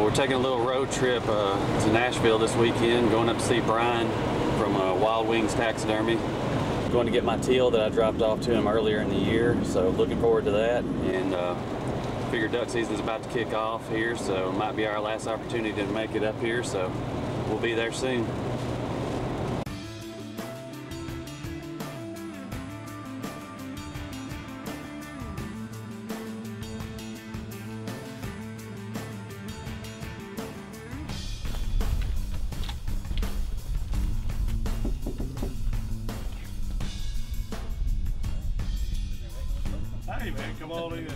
Well, we're taking a little road trip to Nashville this weekend, going up to see Brian from Wild Wings Taxidermy. Going to get my teal that I dropped off to him earlier in the year, so looking forward to that. And figure duck season is about to kick off here, so it might be our last opportunity to make it up here, so we'll be there soon. Hey man, come on in.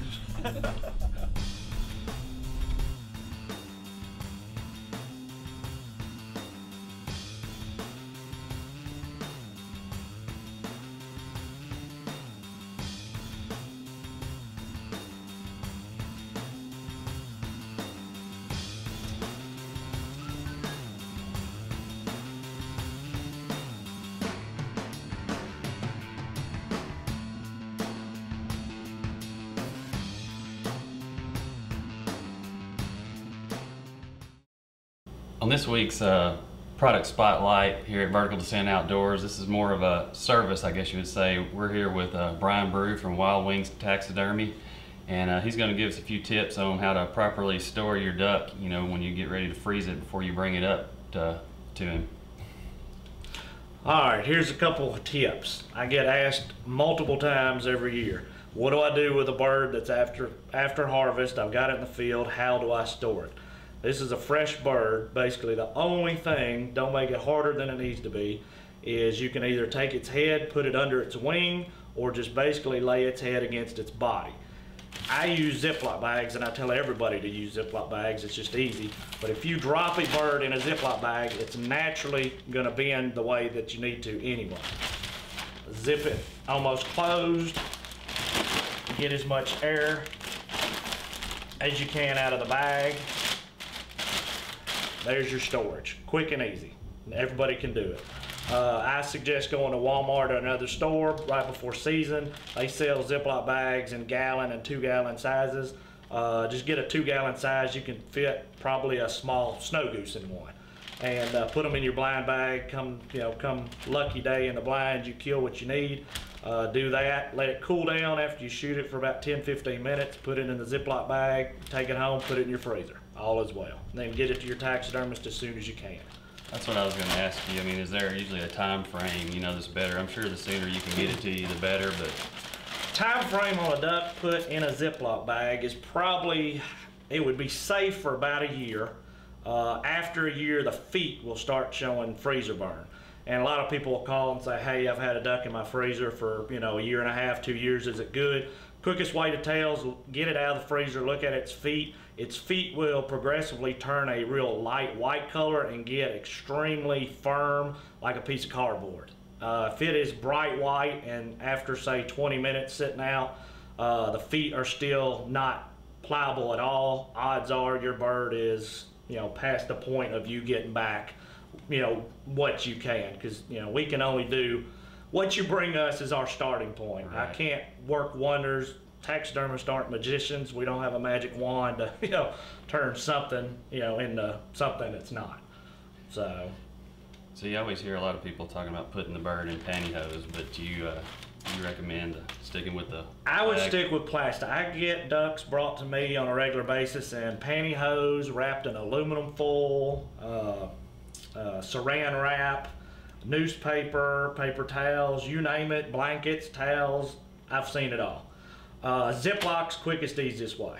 On this week's product spotlight here at Vertical Descent Outdoors, this is more of a service, I guess you would say. We're here with Brian Brew from Wild Wings Taxidermy, and he's going to give us a few tips on how to properly store your duck, you know, when you get ready to freeze it before you bring it up to him. Alright, here's a couple of tips. I get asked multiple times every year, what do I do with a bird that's after harvest? I've got it in the field, how do I store it? This is a fresh bird. Basically, the only thing, don't make it harder than it needs to be, is you can either take its head, put it under its wing, or just basically lay its head against its body. I use Ziploc bags, and I tell everybody to use Ziploc bags. It's just easy. But if you drop a bird in a Ziploc bag, it's naturally going to bend the way that you need to anyway. Zip it almost closed. Get as much air as you can out of the bag. There's your storage, quick and easy. Everybody can do it. I suggest going to Walmart or another store right before season. They sell Ziploc bags in gallon and 2 gallon sizes. Just get a 2 gallon size. You can fit probably a small snow goose in one. And put them in your blind bag. Come lucky day in the blind, you kill what you need. Do that, let it cool down after you shoot it for about 10-15 minutes, put it in the Ziploc bag, take it home, put it in your freezer. All is well. And then get it to your taxidermist as soon as you can. That's what I was going to ask you. I mean, is there usually a time frame, you know, that's better? I'm sure the sooner you can get it to you, the better, but... Time frame on a duck put in a Ziploc bag is probably, it would be safe for about a year. After a year, the feet will start showing freezer burn. And a lot of people will call and say, hey, I've had a duck in my freezer for, you know, a year and a half, 2 years, is it good? Quickest way to tell is get it out of the freezer, look at its feet. Its feet will progressively turn a real light white color and get extremely firm like a piece of cardboard. If it is bright white and after say 20 minutes sitting out, the feet are still not pliable at all, odds are your bird is, you know, past the point of you getting back, you know, what you can, because, you know, we can only do what you bring us is our starting point. Right. I can't work wonders. Taxidermists aren't magicians. We don't have a magic wand to, you know, turn something, you know, into something that's not. So you always hear a lot of people talking about putting the bird in pantyhose, but you recommend sticking with the I would stick with plastic. I get ducks brought to me on a regular basis in pantyhose wrapped in aluminum foil, saran wrap, newspaper, paper towels, you name it, blankets, towels, I've seen it all. Ziplocs, quickest, easiest way.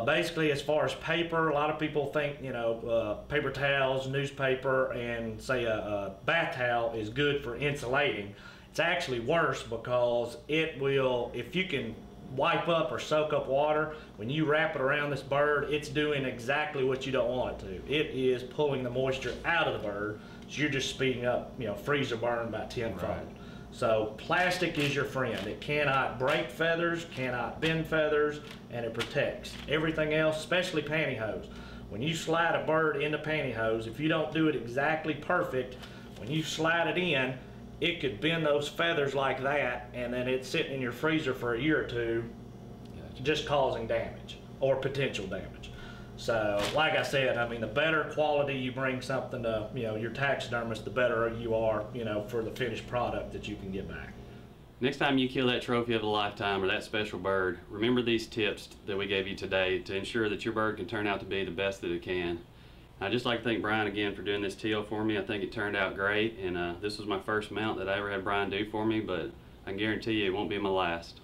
Basically, as far as paper, a lot of people think, you know, paper towels, newspaper, and say a bath towel is good for insulating. It's actually worse because it will, if you can wipe up or soak up water, when you wrap it around this bird, it's doing exactly what you don't want it to. It is pulling the moisture out of the bird, so you're just speeding up, you know, freezer burn by tenfold. Right. So plastic is your friend. It cannot break feathers, cannot bend feathers, and it protects. Everything else, especially pantyhose. When you slide a bird into pantyhose, if you don't do it exactly perfect, when you slide it in, it could bend those feathers like that, and then it's sitting in your freezer for a year or two, just causing damage or potential damage. So, like I said, I mean, the better quality you bring something to, your taxidermist, the better you are, for the finished product that you can get back. Next time you kill that trophy of a lifetime or that special bird, remember these tips that we gave you today to ensure that your bird can turn out to be the best that it can. I'd just like to thank Brian again for doing this teal for me. I think it turned out great, and this was my first mount that I ever had Brian do for me, but I can guarantee you it won't be my last.